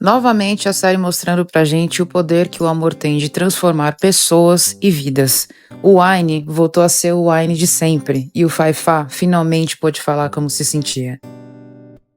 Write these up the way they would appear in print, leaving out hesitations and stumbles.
Novamente a série mostrando pra gente o poder que o amor tem de transformar pessoas e vidas. O Aine voltou a ser o Aine de sempre e o Fai-Fa finalmente pôde falar como se sentia.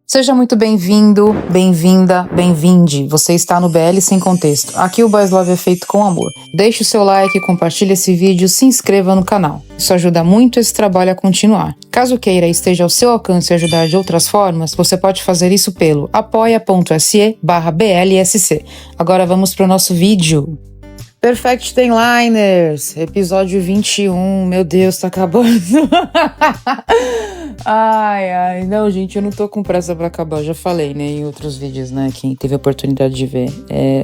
Seja muito bem-vindo, bem-vinda, bem-vinde. Você está no BL Sem Contexto. Aqui o Boys Love é feito com amor. Deixe o seu like, compartilhe esse vídeo, se inscreva no canal. Isso ajuda muito esse trabalho a continuar. Caso queira e esteja ao seu alcance ajudar de outras formas, você pode fazer isso pelo apoia.se/BLSC. Agora vamos para o nosso vídeo. Perfect Liners, episódio 21, meu Deus, tá acabando. Ai, não, gente, eu não tô com pressa pra acabar, eu já falei, né, em outros vídeos, né, quem teve a oportunidade de ver.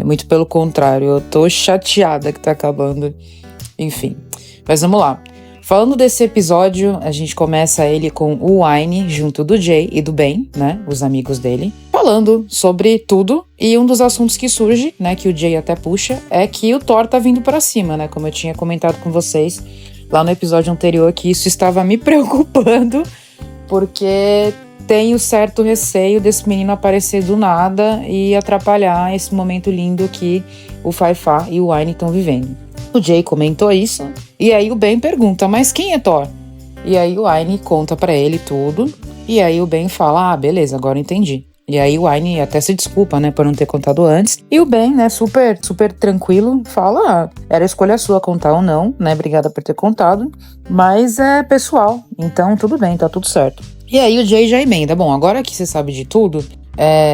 Muito pelo contrário, eu tô chateada que tá acabando, enfim. Mas vamos lá. Falando desse episódio, a gente começa ele com o Aine junto do Jay e do Ben, né, os amigos dele, falando sobre tudo, e um dos assuntos que surge, né, que o Jay até puxa, é que o Thor tá vindo pra cima, né, como eu tinha comentado com vocês lá no episódio anterior, que isso estava me preocupando, porque tenho certo receio desse menino aparecer do nada e atrapalhar esse momento lindo que o Fai-Fa e o Aine estão vivendo. O Jay comentou isso, e aí o Ben pergunta, mas quem é Thor? E aí o Aine conta pra ele tudo, e aí o Ben fala, beleza, agora entendi. E aí o Aine até se desculpa, né, por não ter contado antes. E o Ben, né, super tranquilo, fala, era escolha sua contar ou não, né, obrigada por ter contado, mas é pessoal, então tudo bem, tá tudo certo. E aí o Jay já emenda, bom, agora que você sabe de tudo,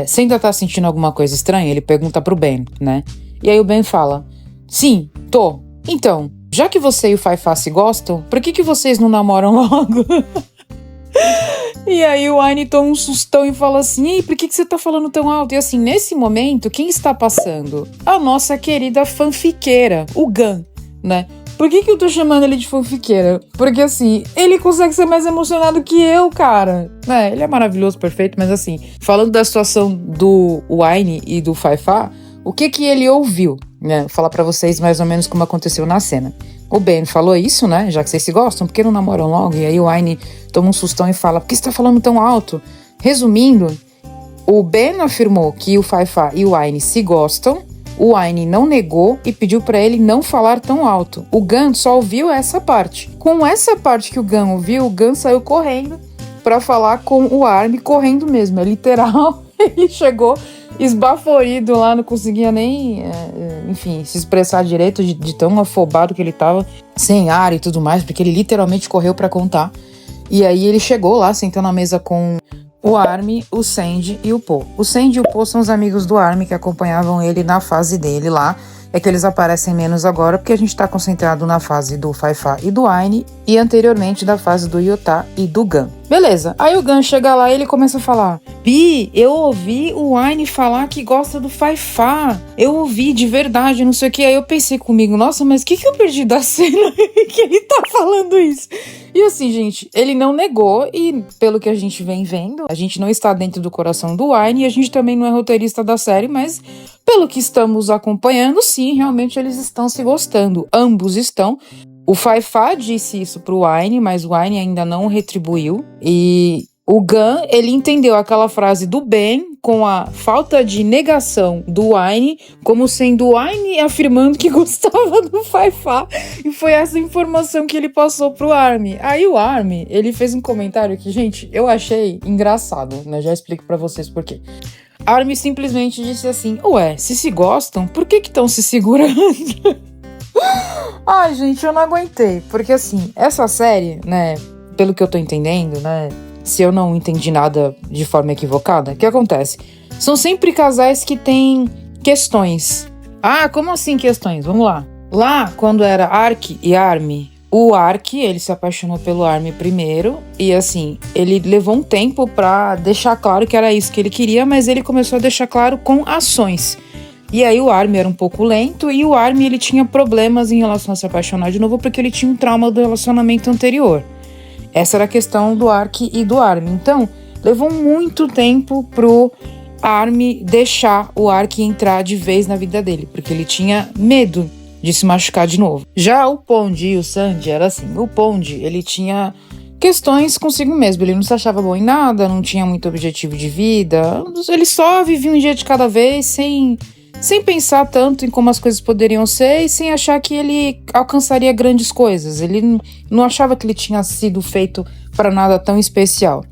você ainda tá sentindo alguma coisa estranha? Ele pergunta pro Ben, né, e aí o Ben fala, sim, tô. Então, já que você e o Fai-Fa se gostam, por que vocês não namoram logo? E aí o Aine toma um sustão e fala assim, ei, por que você tá falando tão alto? E assim, nesse momento, quem está passando? A nossa querida fanfiqueira, o Gun, né? Por que eu tô chamando ele de fanfiqueira? Porque assim, ele consegue ser mais emocionado que eu, cara. Ele é maravilhoso, perfeito, mas assim, falando da situação do Aine e do Fai-Fa, o que ele ouviu, né? Vou falar pra vocês mais ou menos como aconteceu na cena. O Ben falou isso, né? Já que vocês se gostam, por que não namoram logo? E aí o Aine toma um sustão e fala, por que você tá falando tão alto? Resumindo, o Ben afirmou que o Fai-Fa e o Aine se gostam, o Aine não negou e pediu pra ele não falar tão alto. O Gun só ouviu essa parte. Com essa parte que o Gun ouviu, o Gun saiu correndo pra falar com o Armin, correndo mesmo, é literal. Ele chegou esbaforido lá, não conseguia nem, enfim, se expressar direito de tão afobado que ele tava, sem ar e tudo mais, porque ele literalmente correu pra contar. E aí ele chegou lá, sentou na mesa com o Armin, o Sandy e o Po. O Sandy e o Po são os amigos do Armin que acompanhavam ele na fase dele lá. É que eles aparecem menos agora porque a gente tá concentrado na fase do Fai-Fa e do Aine e anteriormente da fase do Yota e do Gun. Beleza, aí o Gun chega lá e ele começa a falar, Bi, eu ouvi o Aine falar que gosta do Fai-Fa, eu ouvi de verdade, não sei o que. Aí eu pensei comigo, nossa, mas o que eu perdi da cena que ele tá falando isso? E assim, gente, ele não negou e pelo que a gente vem vendo, a gente não está dentro do coração do Aine e a gente também não é roteirista da série, mas pelo que estamos acompanhando, sim, realmente eles estão se gostando, ambos estão. O Fai-Fa disse isso pro Aine, mas o Aine ainda não retribuiu. E o Gun, ele entendeu aquela frase do Ben com a falta de negação do Aine, como sendo o Aine afirmando que gostava do Fai-Fa. E foi essa informação que ele passou pro Armin. Aí o Armin, ele fez um comentário que, gente, eu achei engraçado, né? Já explico pra vocês por quê. Armin simplesmente disse assim, ué, se gostam, por que estão se segurando? Ai, gente, eu não aguentei, porque assim, essa série, né, pelo que eu tô entendendo, né, se eu não entendi nada de forma equivocada, o que acontece? São sempre casais que têm questões. Ah, como assim questões? Vamos lá. Lá, quando era Ark e Armin, o Ark, ele se apaixonou pelo Armin primeiro, e assim, ele levou um tempo pra deixar claro que era isso que ele queria, mas ele começou a deixar claro com ações. E aí o Armin era um pouco lento e o Armin ele tinha problemas em relação a se apaixonar de novo porque ele tinha um trauma do relacionamento anterior. Essa era a questão do Ark e do Armin. Então, levou muito tempo pro Armin deixar o Ark entrar de vez na vida dele, porque ele tinha medo de se machucar de novo. Já o Pond e o Sandy era assim, o Pond ele tinha questões consigo mesmo. Ele não se achava bom em nada, não tinha muito objetivo de vida. Ele só vivia um dia de cada vez, sem pensar tanto em como as coisas poderiam ser e sem achar que ele alcançaria grandes coisas. Ele não achava que ele tinha sido feito para nada tão especial.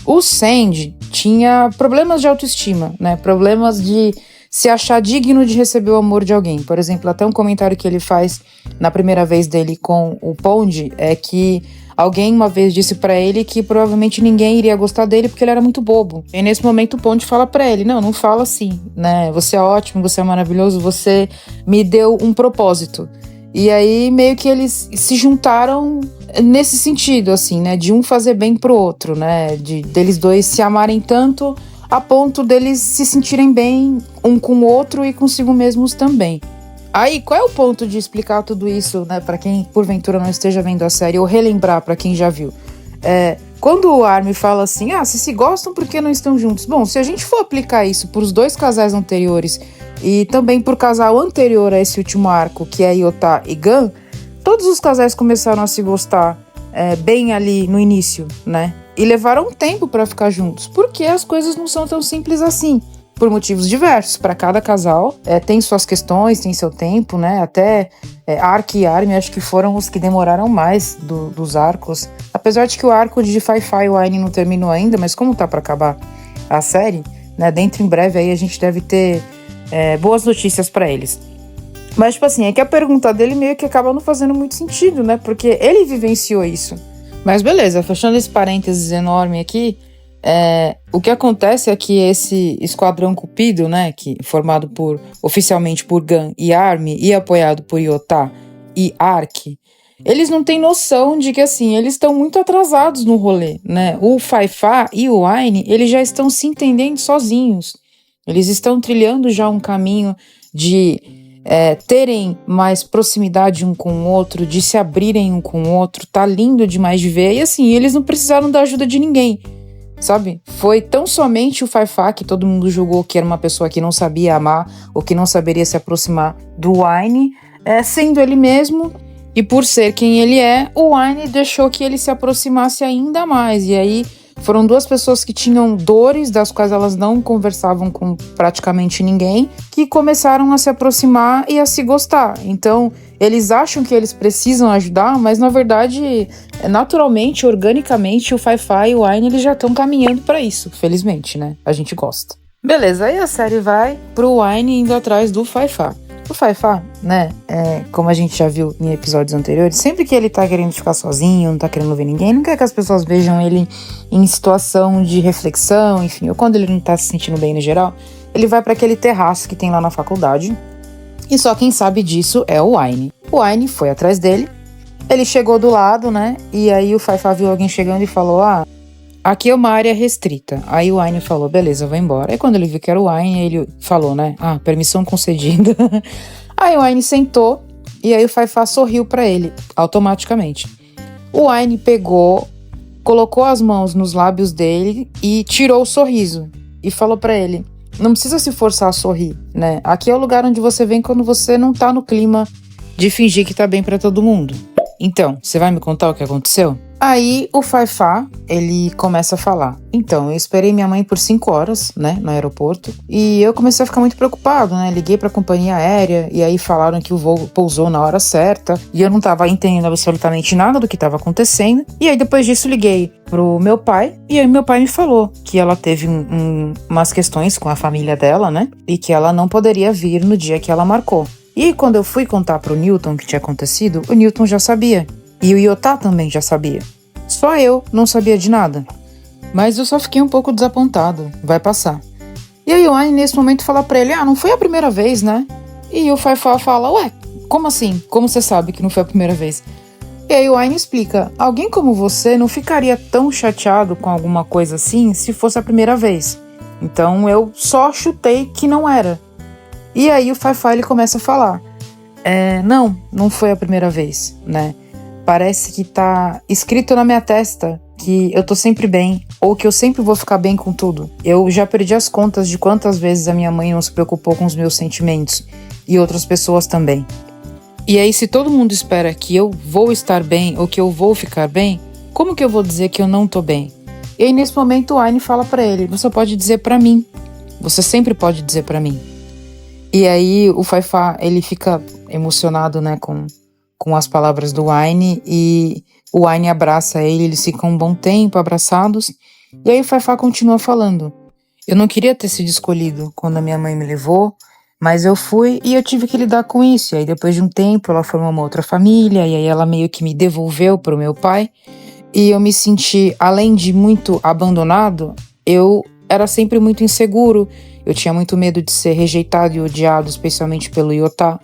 O Sandy tinha problemas de autoestima, né? Problemas de se achar digno de receber o amor de alguém. Por exemplo, até um comentário que ele faz na primeira vez dele com o Pond é que alguém uma vez disse pra ele que provavelmente ninguém iria gostar dele porque ele era muito bobo. E nesse momento o Pond fala pra ele, não fala assim, né? Você é ótimo, você é maravilhoso, você me deu um propósito. E aí meio que eles se juntaram nesse sentido, assim, né? De um fazer bem pro outro, né? Deles dois se amarem tanto a ponto deles se sentirem bem um com o outro e consigo mesmos também. Aí, qual é o ponto de explicar tudo isso, né, para quem porventura não esteja vendo a série, ou relembrar para quem já viu? Quando o Armin fala assim, se gostam, por que não estão juntos? Bom, se a gente for aplicar isso pros dois casais anteriores e também pro casal anterior a esse último arco, que é Yota e Gun, todos os casais começaram a se gostar bem ali no início, né? E levaram um tempo para ficar juntos, porque as coisas não são tão simples assim. Por motivos diversos, para cada casal, tem suas questões, tem seu tempo, né? Até Ark e Armin acho que foram os que demoraram mais dos arcos. Apesar de que o arco de Fai-Fai e Wine não terminou ainda, mas como tá para acabar a série, né? Dentro em breve aí a gente deve ter boas notícias para eles. Mas, tipo assim, é que a pergunta dele meio que acaba não fazendo muito sentido, né? Porque ele vivenciou isso. Mas beleza, fechando esse parênteses enorme aqui, o que acontece é que esse esquadrão Cupido, né, que formado oficialmente por Gun e Armin e apoiado por Yota e Ark, eles não têm noção de que, assim, eles estão muito atrasados no rolê, né? O Fai-Fai e o Wine, eles já estão se entendendo sozinhos. Eles estão trilhando já um caminho de terem mais proximidade um com o outro, de se abrirem um com o outro, tá lindo demais de ver. E assim, eles não precisaram da ajuda de ninguém, sabe? Foi tão somente o Fai-Fai, que todo mundo julgou que era uma pessoa que não sabia amar ou que não saberia se aproximar do Wine, sendo ele mesmo, e por ser quem ele é, o Wine deixou que ele se aproximasse ainda mais. E aí foram duas pessoas que tinham dores, das quais elas não conversavam com praticamente ninguém, que começaram a se aproximar e a se gostar. Então, eles acham que eles precisam ajudar, mas na verdade, naturalmente, organicamente, o Fai-Fai e o Wine, eles já estão caminhando para isso. Felizmente, né? A gente gosta. Beleza, aí a série vai pro Wine indo atrás do Fai-Fai. O Fai-Fai, né, como a gente já viu em episódios anteriores, sempre que ele tá querendo ficar sozinho, não tá querendo ver ninguém, não quer que as pessoas vejam ele em situação de reflexão, enfim, ou quando ele não tá se sentindo bem no geral, ele vai para aquele terraço que tem lá na faculdade, e só quem sabe disso é o Wine. O Wine foi atrás dele, ele chegou do lado, né, e aí o Fai-Fai viu alguém chegando e falou, aqui é uma área restrita. Aí o Wine falou, beleza, eu vou embora. Aí quando ele viu que era o Wine, ele falou, né, permissão concedida. Aí o Wine sentou e aí o Fai-Fai sorriu pra ele, automaticamente. O Wine pegou, colocou as mãos nos lábios dele e tirou o sorriso. E falou pra ele, não precisa se forçar a sorrir, né? Aqui é o lugar onde você vem quando você não tá no clima de fingir que tá bem pra todo mundo. Então, você vai me contar o que aconteceu? Aí o Fai-Fai, ele começa a falar. Então, eu esperei minha mãe por 5 horas, né, no aeroporto. E eu comecei a ficar muito preocupado, né? Liguei pra companhia aérea e aí falaram que o voo pousou na hora certa. E eu não tava entendendo absolutamente nada do que tava acontecendo. E aí depois disso liguei pro meu pai. E aí meu pai me falou que ela teve umas questões com a família dela, né? E que ela não poderia vir no dia que ela marcou. E aí, quando eu fui contar pro Newton o que tinha acontecido, o Newton já sabia. E o Yota também já sabia. Só eu não sabia de nada. Mas eu só fiquei um pouco desapontado. Vai passar. E aí o Wine, nesse momento, fala pra ele, não foi a primeira vez, né? E o Fai-Fai fala, como assim? Como você sabe que não foi a primeira vez? E aí o Wine explica, alguém como você não ficaria tão chateado com alguma coisa assim se fosse a primeira vez. Então eu só chutei que não era. E aí o Fai-Fai, ele começa a falar, não foi a primeira vez, né? Parece que tá escrito na minha testa que eu tô sempre bem, ou que eu sempre vou ficar bem com tudo. Eu já perdi as contas de quantas vezes a minha mãe não se preocupou com os meus sentimentos, e outras pessoas também. E aí, se todo mundo espera que eu vou estar bem, ou que eu vou ficar bem, Como que eu vou dizer que eu não tô bem? E aí, nesse momento, o Aine fala pra ele, você pode dizer pra mim. Você sempre pode dizer pra mim. E aí, o Fai-Fa, ele fica emocionado, né, com as palavras do Aine, e o Aine abraça ele, eles ficam um bom tempo abraçados. E aí, o Fai-Fa continua falando. Eu não queria ter sido escolhido quando a minha mãe me levou, mas eu fui e eu tive que lidar com isso. E aí, depois de um tempo, ela formou uma outra família, e aí ela meio que me devolveu pro meu pai. E eu me senti, além de muito abandonado, eu era sempre muito inseguro. Eu tinha muito medo de ser rejeitado e odiado, especialmente pelo Iotá.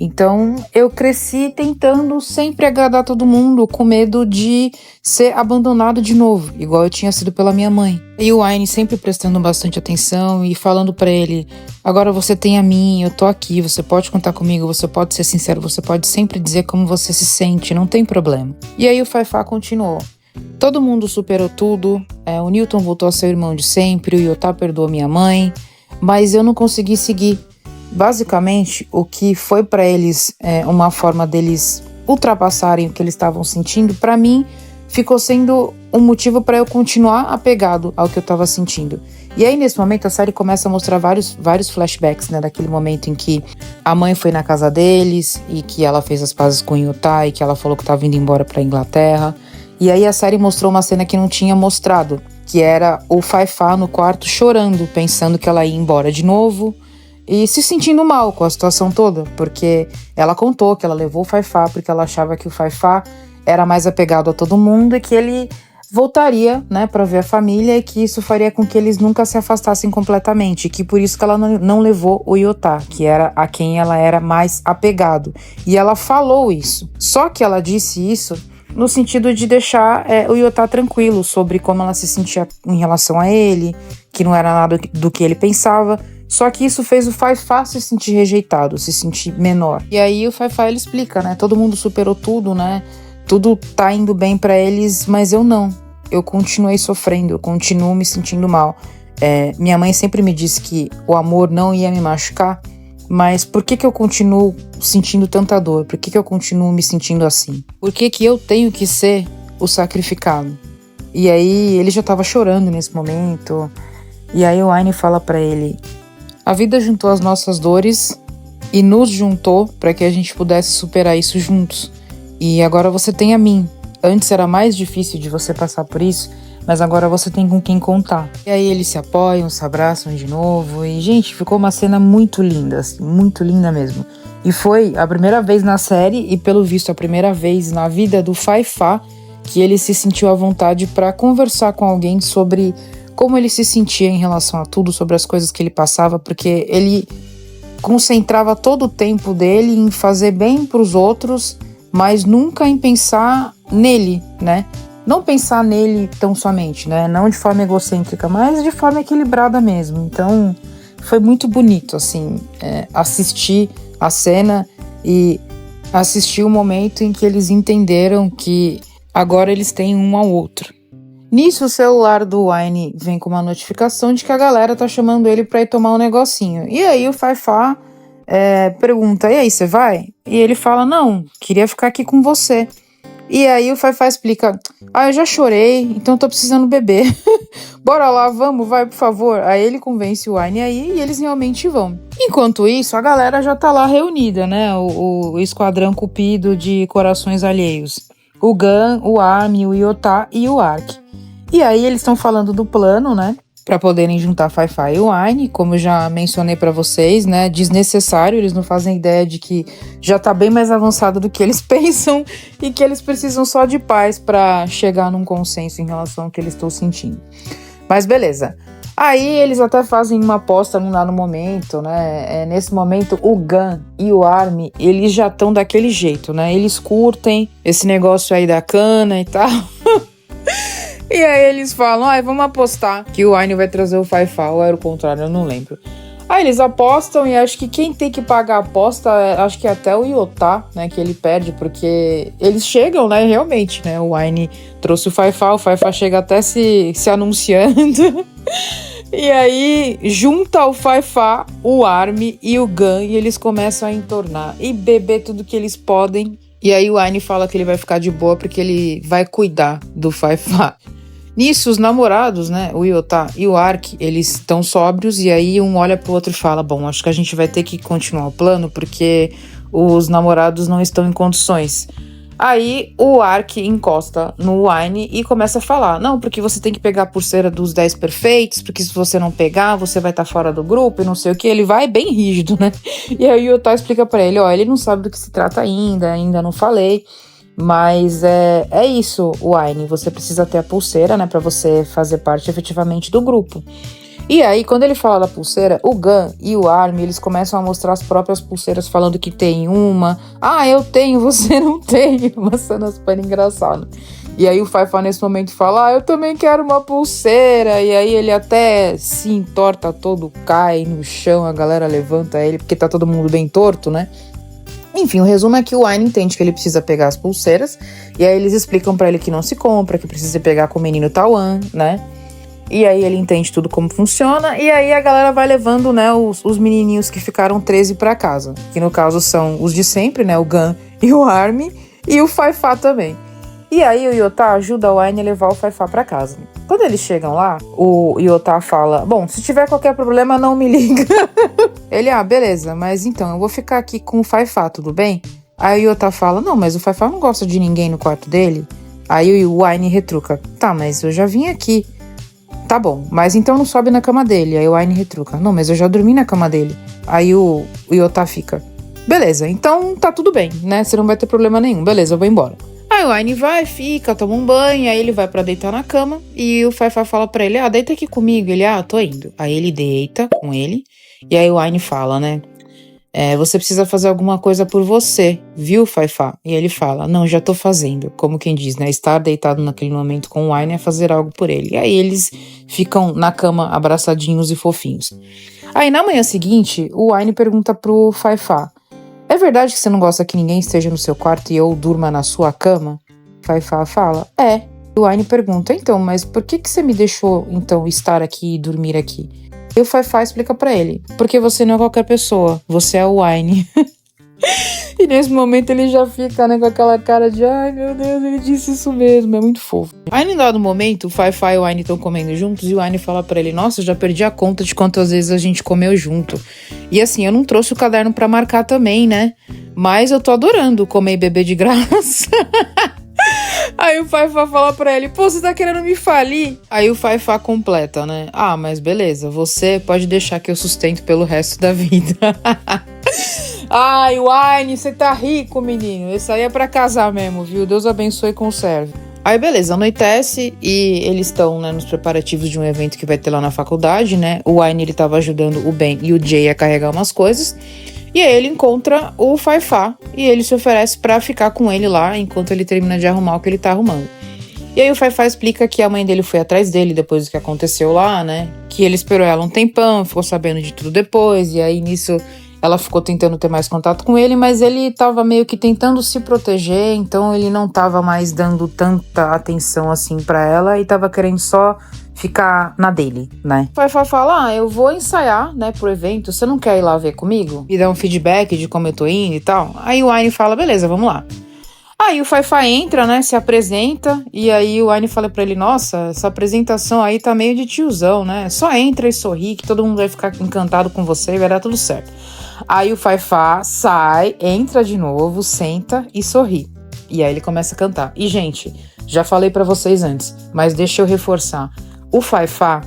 Então, eu cresci tentando sempre agradar todo mundo, com medo de ser abandonado de novo, igual eu tinha sido pela minha mãe. E o Aine sempre prestando bastante atenção e falando pra ele, agora você tem a mim, eu tô aqui, você pode contar comigo, você pode ser sincero, você pode sempre dizer como você se sente, não tem problema. E aí o Fai-Fa continuou. Todo mundo superou tudo, o Newton voltou a ser o irmão de sempre, o Iotá perdoou minha mãe, mas eu não consegui seguir. Basicamente, o que foi para eles uma forma deles ultrapassarem o que eles estavam sentindo, para mim, ficou sendo um motivo para eu continuar apegado ao que eu estava sentindo. E aí, nesse momento, a série começa a mostrar vários flashbacks, né, daquele momento em que a mãe foi na casa deles e que ela fez as pazes com o Iotá e que ela falou que estava indo embora para Inglaterra. E aí a série mostrou uma cena que não tinha mostrado, que era o Fai-Fa no quarto chorando, pensando que ela ia embora de novo, e se sentindo mal com a situação toda, porque ela contou que ela levou o Fai-Fa porque ela achava que o Fai-Fa era mais apegado a todo mundo e que ele voltaria, né, para ver a família e que isso faria com que eles nunca se afastassem completamente, e que por isso que ela não levou o Iotá, que era a quem ela era mais apegado. E ela falou isso. Só que ela disse isso no sentido de deixar o Iotá tranquilo sobre como ela se sentia em relação a ele, que não era nada do que ele pensava. Só que isso fez o Fai-Fa se sentir rejeitado, se sentir menor. E aí o Fai-Fa, ele explica, né? Todo mundo superou tudo, né? Tudo tá indo bem pra eles, mas eu não. Eu continuei sofrendo, eu continuo me sentindo mal. Minha mãe sempre me disse que o amor não ia me machucar, mas por que eu continuo sentindo tanta dor? Por que eu continuo me sentindo assim? Por que eu tenho que ser o sacrificado? E aí ele já tava chorando nesse momento. E aí o Aine fala pra ele: a vida juntou as nossas dores e nos juntou para que a gente pudesse superar isso juntos. E agora você tem a mim. Antes era mais difícil de você passar por isso, mas agora você tem com quem contar. E aí eles se apoiam, se abraçam de novo. E, gente, ficou uma cena muito linda, assim, muito linda mesmo. E foi a primeira vez na série, e pelo visto a primeira vez na vida do Fai-Fa, que ele se sentiu à vontade para conversar com alguém sobre como ele se sentia em relação a tudo, sobre as coisas que ele passava, porque ele concentrava todo o tempo dele em fazer bem para os outros, mas nunca em pensar nele, né? Não pensar nele tão somente, né? Não de forma egocêntrica, mas de forma equilibrada mesmo. Então, foi muito bonito, assim, assistir a cena e assistir o momento em que eles entenderam que agora eles têm um ao outro. Nisso, o celular do Aine vem com uma notificação de que a galera tá chamando ele pra ir tomar um negocinho. E aí o Fai-Fa pergunta, e aí, você vai? E ele fala, não, queria ficar aqui com você. E aí o Fai-Fa explica, eu já chorei, então tô precisando beber. Bora lá, vamos, vai, por favor. Aí ele convence o Aine aí e eles realmente vão. Enquanto isso, a galera já tá lá reunida, né? O esquadrão cupido de corações alheios. O Gun, o Armin, o Iotá e o Ark. E aí eles estão falando do plano, né? Pra poderem juntar Fai-Fa e o Aine, como eu já mencionei pra vocês, né? Desnecessário, eles não fazem ideia de que já tá bem mais avançado do que eles pensam e que eles precisam só de paz pra chegar num consenso em relação ao que eles estão sentindo. Mas beleza. Aí eles até fazem uma aposta num dado momento, né? Nesse momento, o Gun e o Armin, eles já estão daquele jeito, né? Eles curtem esse negócio aí da cana e tal. E aí eles falam, vamos apostar que o Aine vai trazer o Fai-Fa, ou era o contrário, eu não lembro. Aí eles apostam e acho que quem tem que pagar a aposta, acho que é até o Iotá, né, que ele perde, porque eles chegam, né, realmente, né, o Aine trouxe o Fai-Fa chega até se anunciando. E aí junta o Fai-Fa, o Armin e o Gun e eles começam a entornar e beber tudo que eles podem E aí o Aine fala que ele vai ficar de boa porque ele vai cuidar do Fai-Fa. Nisso, os namorados, né, o Yota e o Ark, eles estão sóbrios e aí um olha pro outro e fala, bom, acho que a gente vai ter que continuar o plano porque os namorados não estão em condições. Aí o Ark encosta no Aine e começa a falar, não, porque você tem que pegar a pulseira dos 10 perfeitos, porque se você não pegar, você vai estar fora do grupo e não sei o que. Ele vai bem rígido, né? E aí o Yota explica pra ele, ó, ele não sabe do que se trata ainda não falei. Mas é isso, o Aine, você precisa ter a pulseira, né, pra você fazer parte efetivamente do grupo. E aí, quando ele fala da pulseira, o Gun e o Armin, eles começam a mostrar as próprias pulseiras, falando que tem uma. Ah, eu tenho, você não tem. Uma cena super engraçada. E aí o Fai-Fa nesse momento fala, ah, eu também quero uma pulseira. E aí ele até se entorta todo, cai no chão, a galera levanta ele, porque tá todo mundo bem torto, né? Enfim, o resumo é que o Aine entende que ele precisa pegar as pulseiras, e aí eles explicam pra ele que não se compra, que precisa pegar com o menino Tawan, né? E aí ele entende tudo como funciona, e aí a galera vai levando, né, os menininhos que ficaram 13 pra casa, que no caso são os de sempre, né, o Gun e o Armin, e o Fai-Fa também. E aí o Yota ajuda o Aine a levar o Fai-Fa pra casa. Quando eles chegam lá, o Yota fala, bom, se tiver qualquer problema, não me liga. Ele, beleza, mas então, eu vou ficar aqui com o Fai-Fa, tudo bem? Aí o Yota fala, não, mas o Fai-Fa não gosta de ninguém no quarto dele. Aí o Aine retruca, tá, mas eu já vim aqui. Tá bom, mas então não sobe na cama dele. Aí o Aine retruca, não, mas eu já dormi na cama dele. Aí o Yota fica, beleza, então tá tudo bem, né? Você não vai ter problema nenhum, beleza, eu vou embora. Aí o Aine vai, fica, toma um banho, aí ele vai pra deitar na cama e o Fai-Fa fala pra ele, deita aqui comigo. Ele, tô indo. Aí ele deita com ele e aí o Aine fala, né, você precisa fazer alguma coisa por você, viu, Fai-Fa? E ele fala, não, já tô fazendo. Como quem diz, né, estar deitado naquele momento com o Aine é fazer algo por ele. E aí eles ficam na cama abraçadinhos e fofinhos. Aí na manhã seguinte, o Aine pergunta pro Fai-Fa, é verdade que você não gosta que ninguém esteja no seu quarto e eu durma na sua cama? Fai-Fa fala, é. E o Aine pergunta, então, mas por que você me deixou, então, estar aqui e dormir aqui? E o Fai-Fa explica pra ele, porque você não é qualquer pessoa, você é o Aine. E nesse momento ele já fica, né, com aquela cara de, ai meu Deus, ele disse isso mesmo, é muito fofo. Aí em dado momento, o Fai-Fa e o Aine estão comendo juntos e o Aine fala pra ele, nossa, eu já perdi a conta de quantas vezes a gente comeu junto. E assim, eu não trouxe o caderno pra marcar também, né, mas eu tô adorando comer e beber de graça. Aí o Fai-Fa fala pra ele, pô, você tá querendo me falir? Aí o Fai-Fa completa, né, mas beleza, você pode deixar que eu sustento pelo resto da vida. Ai, o Aine, você tá rico, menino. Esse aí é pra casar mesmo, viu? Deus abençoe e conserve. Aí, beleza, anoitece e eles estão, né, nos preparativos de um evento que vai ter lá na faculdade, né? O Aine, ele tava ajudando o Ben e o Jay a carregar umas coisas. E aí ele encontra o Fai-Fa e ele se oferece pra ficar com ele lá enquanto ele termina de arrumar o que ele tá arrumando. E aí o Fai-Fa explica que a mãe dele foi atrás dele depois do que aconteceu lá, né? Que ele esperou ela um tempão, ficou sabendo de tudo depois, e aí nisso ela ficou tentando ter mais contato com ele, mas ele tava meio que tentando se proteger, então ele não tava mais dando tanta atenção assim pra ela e tava querendo só ficar na dele, né? O Fai-Fa fala, eu vou ensaiar, né, pro evento, você não quer ir lá ver comigo? E dar um feedback de como eu tô indo e tal? Aí o Aine fala, beleza, vamos lá. Aí o Fai-Fa entra, né, se apresenta, e aí o Aine fala pra ele, nossa, essa apresentação aí tá meio de tiozão, né? Só entra e sorri que todo mundo vai ficar encantado com você e vai dar tudo certo. Aí o Fai-Fa sai, entra de novo, senta e sorri. E aí ele começa a cantar. E, gente, já falei pra vocês antes, mas deixa eu reforçar. O Fai-Fa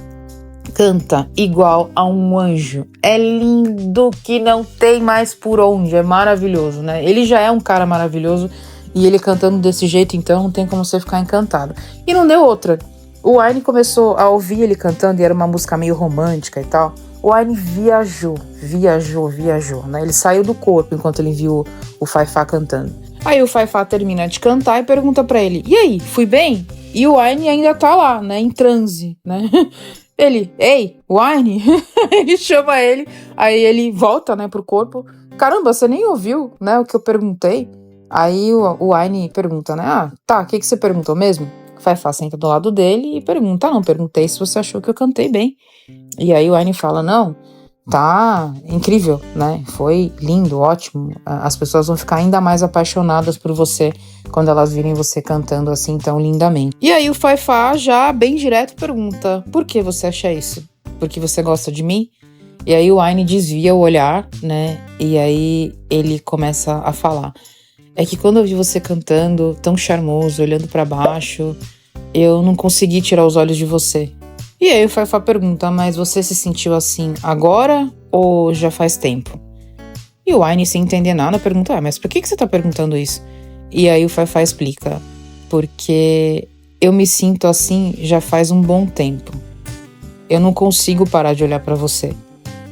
canta igual a um anjo. É lindo que não tem mais por onde. É maravilhoso, né? Ele já é um cara maravilhoso e ele cantando desse jeito, então não tem como você ficar encantado. E não deu outra. O Aine começou a ouvir ele cantando e era uma música meio romântica e tal. O Aine viajou, né? Ele saiu do corpo enquanto ele viu o Fai-Fa cantando. Aí o Fai-Fa termina de cantar e pergunta pra ele, e aí, fui bem? E o Aine ainda tá lá, né, em transe, né? Ele, ei, o Aine? Ele chama ele, aí ele volta, né, pro corpo. Caramba, você nem ouviu, né, o que eu perguntei? Aí o Aine pergunta, né, tá, o que você perguntou mesmo? O Fai-Fa senta do lado dele e pergunta, não, perguntei se você achou que eu cantei bem. E aí o Aine fala, não, tá incrível, né? Foi lindo, ótimo. As pessoas vão ficar ainda mais apaixonadas por você quando elas virem você cantando assim tão lindamente. E aí o Fá já bem direto pergunta: por que você acha isso? Porque você gosta de mim? E aí o Aine desvia o olhar, né? E aí ele começa a falar: é que quando eu vi você cantando, tão charmoso, olhando pra baixo, eu não consegui tirar os olhos de você. E aí o Fá pergunta: mas você se sentiu assim agora ou já faz tempo? E o Aine, sem entender nada, pergunta: mas por que você tá perguntando isso? E aí o Fá explica: porque eu me sinto assim já faz um bom tempo. Eu não consigo parar de olhar pra você.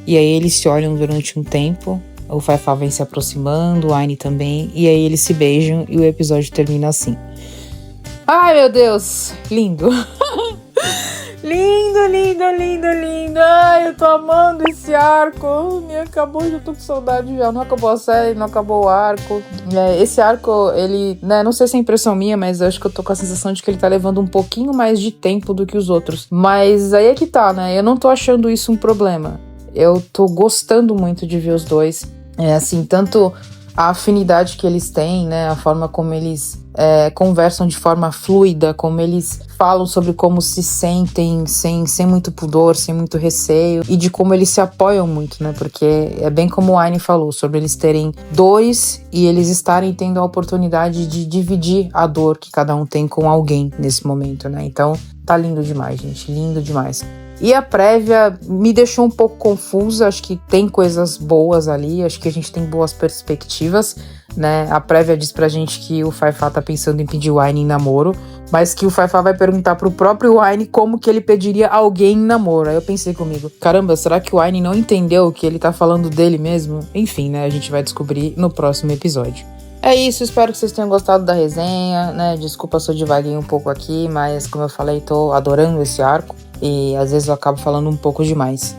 E aí eles se olham durante um tempo, o Fá vem se aproximando, o Aine também, e aí eles se beijam e o episódio termina assim. Ai, meu Deus, lindo. Lindo, lindo, lindo, lindo. Ai, eu tô amando esse arco. Me acabou, já tô com saudade já. Não acabou a série, não acabou o arco. Esse arco, ele, né, não sei se é impressão minha, mas eu acho que eu tô com a sensação de que ele tá levando um pouquinho mais de tempo do que os outros. Mas aí é que tá, né? Eu não tô achando isso um problema. Eu tô gostando muito de ver os dois. Assim, tanto a afinidade que eles têm, né? A forma como eles conversam de forma fluida, como eles falam sobre como se sentem sem muito pudor, sem muito receio, e de como eles se apoiam muito, né? Porque é bem como o Aine falou, sobre eles terem dores e eles estarem tendo a oportunidade de dividir a dor que cada um tem com alguém nesse momento, né? Então, tá lindo demais, gente, lindo demais. E a prévia me deixou um pouco confusa, acho que tem coisas boas ali, acho que a gente tem boas perspectivas, né? A prévia diz pra gente que o Fá tá pensando em pedir o Aine em namoro, mas que o Fá vai perguntar pro próprio Aine como que ele pediria alguém em namoro. Aí eu pensei comigo, caramba, será que o Aine não entendeu que ele tá falando dele mesmo? Enfim, né? A gente vai descobrir no próximo episódio. É isso, espero que vocês tenham gostado da resenha, né? Desculpa se eu divaguei um pouco aqui, mas como eu falei, tô adorando esse arco e às vezes eu acabo falando um pouco demais.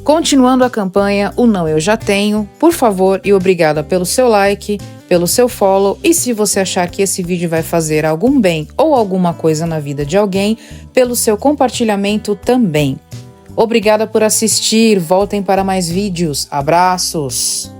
Continuando a campanha, o Não Eu Já Tenho, por favor e obrigada pelo seu like, pelo seu follow, e se você achar que esse vídeo vai fazer algum bem ou alguma coisa na vida de alguém, pelo seu compartilhamento também. Obrigada por assistir, voltem para mais vídeos, abraços!